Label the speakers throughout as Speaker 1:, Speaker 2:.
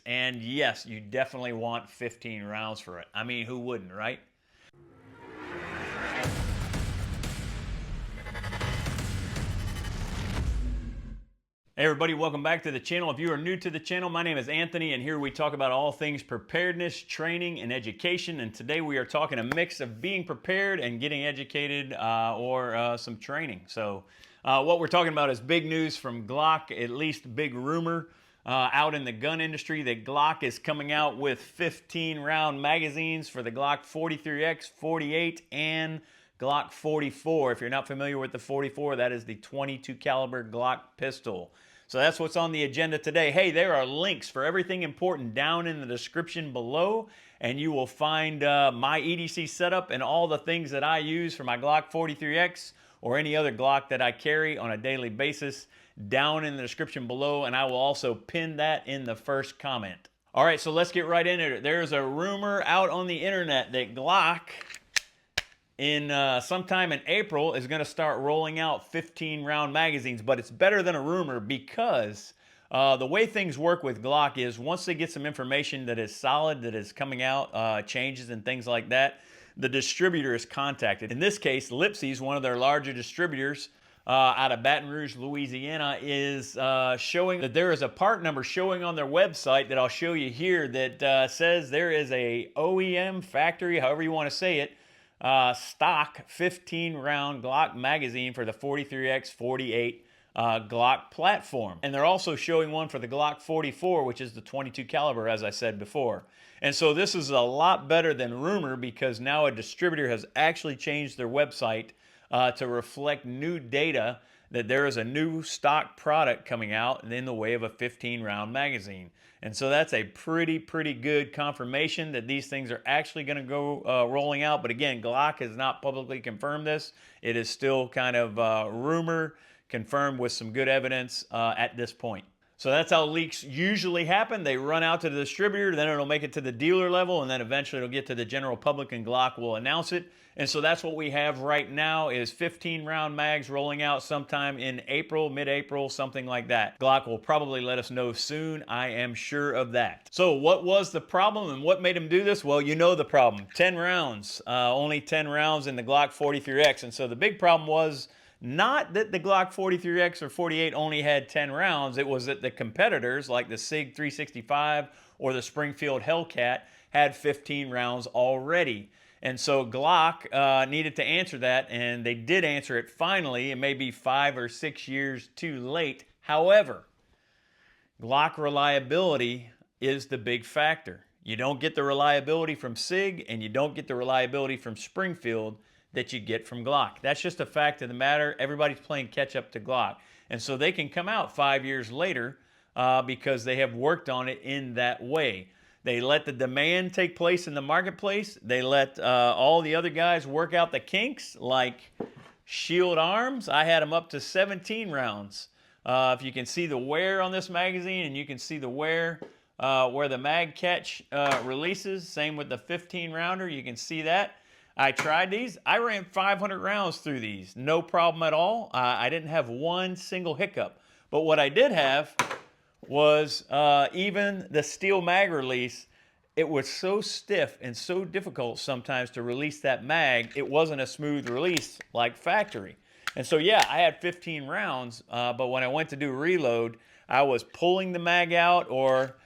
Speaker 1: And yes, you definitely want 15 rounds for it. I mean, who wouldn't, right? Hey everybody, welcome back to the channel. If you are new to the channel, my name is Anthony, and here we talk about all things preparedness, training, and education. And today we are talking a mix of being prepared and getting educated or some training. So what we're talking about is big news from Glock, at least big rumor out in the gun industry that Glock is coming out with 15 round magazines for the Glock 43X, 48, and Glock 44. If you're not familiar with the 44, that is the 22 caliber Glock pistol. So that's what's on the agenda today. Hey, there are links for everything important down in the description below, and you will find my EDC setup and all the things that I use for my Glock 43X or any other Glock that I carry on a daily basis down in the description below, and I will also pin that in the first comment. All right, so let's get right into it. There's a rumor out on the internet that Glock in sometime in April is going to start rolling out 15 round magazines, but it's better than a rumor because the way things work with Glock is once they get some information that is solid, that is coming out, changes and things like that, the distributor is contacted. In this case, Lipsy's, one of their larger distributors out of Baton Rouge, Louisiana, is showing that there is a part number showing on their website that I'll show you here that says there is a OEM factory, however you want to say it, stock 15 round Glock magazine for the 43X 48 Glock platform. And they're also showing one for the Glock 44, which is the 22 caliber, as I said before. And so this is a lot better than rumor because now a distributor has actually changed their website to reflect new data that there is a new stock product coming out in the way of a 15 round magazine. And so that's a pretty good confirmation that these things are actually going to go rolling out. But again, Glock has not publicly confirmed this. It is still kind of rumor confirmed with some good evidence at this point. So that's how leaks usually happen. They run out to the distributor, then it'll make it to the dealer level, and then eventually it'll get to the general public and Glock will announce it. And so that's what we have right now is 15 round mags rolling out sometime in April, mid-April, something like that. Glock will probably let us know soon. I am sure of that. So what was the problem and what made them do this? Well, you know the problem. 10 rounds, only 10 rounds in the Glock 43X. And so the big problem was not that the Glock 43X or 48 only had 10 rounds, it was that the competitors like the SIG 365 or the Springfield Hellcat had 15 rounds already. And so Glock needed to answer that, and they did answer it finally. It may be 5 or 6 years too late. However, Glock reliability is the big factor. You don't get the reliability from SIG, and you don't get the reliability from Springfield that you get from Glock. That's just a fact of the matter. Everybody's playing catch up to Glock. And so they can come out 5 years later because they have worked on it in that way. They let the demand take place in the marketplace. They let all the other guys work out the kinks, like Shield Arms. I had them up to 17 rounds. If you can see the wear on this magazine, and you can see the wear where the mag catch releases, same with the 15 rounder, you can see that. I tried these. I ran 500 rounds through these. No problem at all. I didn't have one single hiccup. But what I did have was even the steel mag release, it was so stiff and so difficult sometimes to release that mag, it wasn't a smooth release like factory. And so yeah, I had 15 rounds, but when I went to do reload, I was pulling the mag out or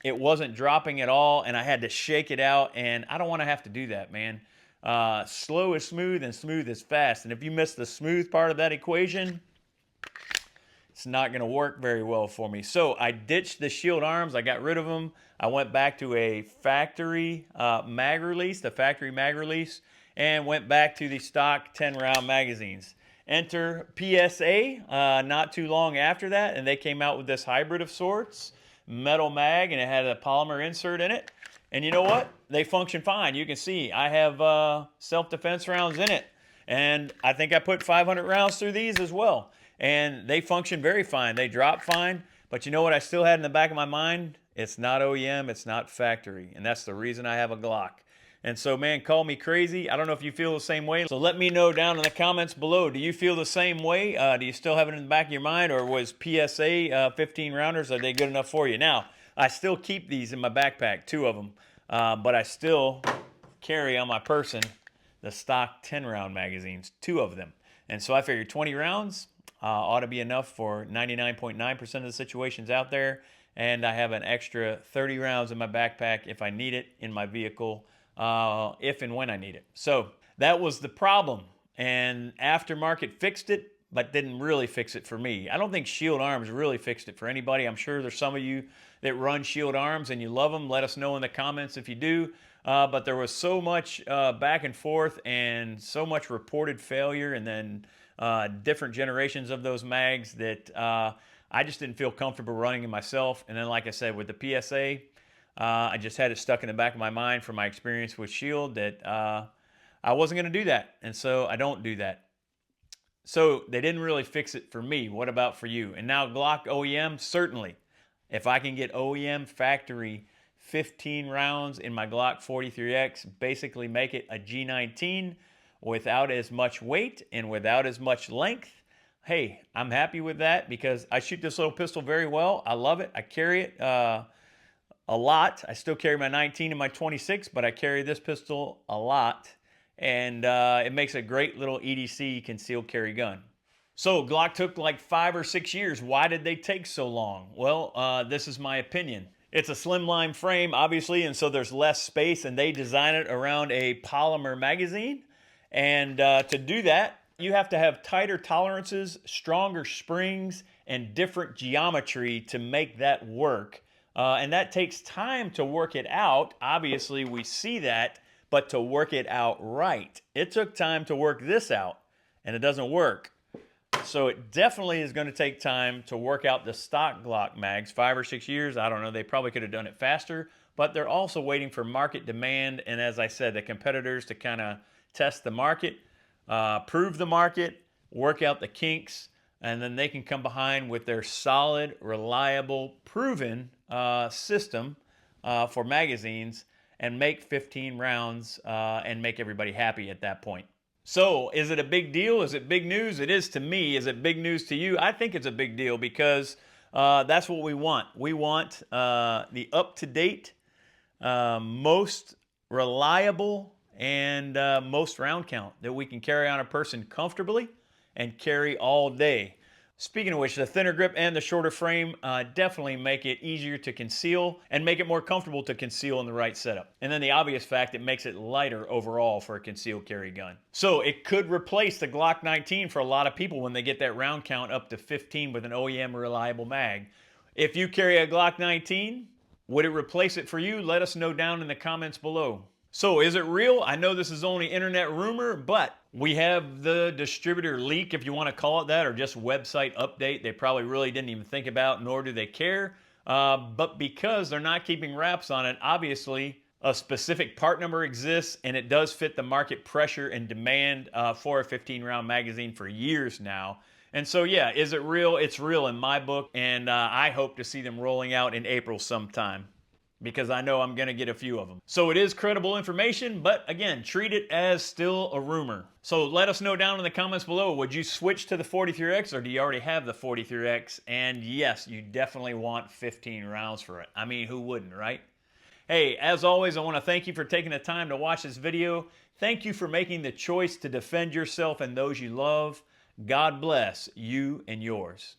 Speaker 1: it wasn't dropping at all, and I had to shake it out, and I don't want to have to do that, man. Slow is smooth and smooth is fast, and if you miss the smooth part of that equation, it's not going to work very well for me. So I ditched the Shield Arms. I got rid of them. I went back to a factory mag release, and went back to the stock 10-round magazines. Enter PSA not too long after that, and they came out with this hybrid of sorts, metal mag, and it had a polymer insert in it. And you know what? They function fine. You can see I have self-defense rounds in it, and I think I put 500 rounds through these as well. And they function very fine. They drop fine. But you know what I still had in the back of my mind? It's not OEM, it's not factory. And that's the reason I have a Glock. And so, man, call me crazy. I don't know if you feel the same way. So let me know down in the comments below. Do you feel the same way? Do you still have it in the back of your mind? Or was PSA 15 rounders, are they good enough for you? Now, I still keep these in my backpack, 2 of them, but I still carry on my person the stock 10-round magazines, 2 of them. And so I figure 20 rounds ought to be enough for 99.9% of the situations out there. And I have an extra 30 rounds in my backpack if I need it in my vehicle, if and when I need it. So that was the problem. And aftermarket fixed it, but didn't really fix it for me. I don't think Shield Arms really fixed it for anybody. I'm sure there's some of you that run Shield Arms and you love them. Let us know in the comments if you do. But there was so much back and forth and so much reported failure, and then different generations of those mags that I just didn't feel comfortable running it myself. And then, like I said, with the PSA, I just had it stuck in the back of my mind from my experience with Shield that I wasn't going to do that. And so I don't do that. So they didn't really fix it for me. What about for you? And now Glock OEM, certainly. If I can get OEM factory 15 rounds in my Glock 43X, basically make it a G19 without as much weight and without as much length, hey, I'm happy with that because I shoot this little pistol very well. I love it. I carry it a lot. I still carry my 19 and my 26, but I carry this pistol a lot. And it makes a great little EDC concealed carry gun. So Glock took like 5 or 6 years. Why did they take so long? Well, this is my opinion. It's a slimline frame, obviously, and so there's less space, and they design it around a polymer magazine. And to do that, you have to have tighter tolerances, stronger springs, and different geometry to make that work. And that takes time to work it out. Obviously, we see that, but to work it out right. It took time to work this out, and it doesn't work. So it definitely is going to take time to work out the stock Glock mags, 5 or 6 years. I don't know. They probably could have done it faster, but they're also waiting for market demand. And as I said, the competitors to kind of test the market, prove the market, work out the kinks, and then they can come behind with their solid, reliable, proven system for magazines and make 15 rounds and make everybody happy at that point. So is it a big deal? Is it big news? It is to me. Is it big news to you? I think it's a big deal because that's what we want. We want the up-to-date, most reliable, and most round count that we can carry on a person comfortably and carry all day. Speaking of which, the thinner grip and the shorter frame definitely make it easier to conceal and make it more comfortable to conceal in the right setup. And then the obvious fact, it makes it lighter overall for a concealed carry gun. So it could replace the Glock 19 for a lot of people when they get that round count up to 15 with an OEM reliable mag. If you carry a Glock 19, would it replace it for you? Let us know down in the comments below. So is it real? I know this is only internet rumor, but we have the distributor leak, if you want to call it that, or just website update they probably really didn't even think about, nor do they care. But because they're not keeping wraps on it, obviously a specific part number exists, and it does fit the market pressure and demand for a 15-round magazine for years now. And so, yeah, is it real? It's real in my book, and I hope to see them rolling out in April sometime, because I know I'm going to get a few of them. So it is credible information, but again, treat it as still a rumor. So let us know down in the comments below, would you switch to the 43X, or do you already have the 43X? And yes, you definitely want 15 rounds for it. I mean, who wouldn't, right? Hey, as always, I want to thank you for taking the time to watch this video. Thank you for making the choice to defend yourself and those you love. God bless you and yours.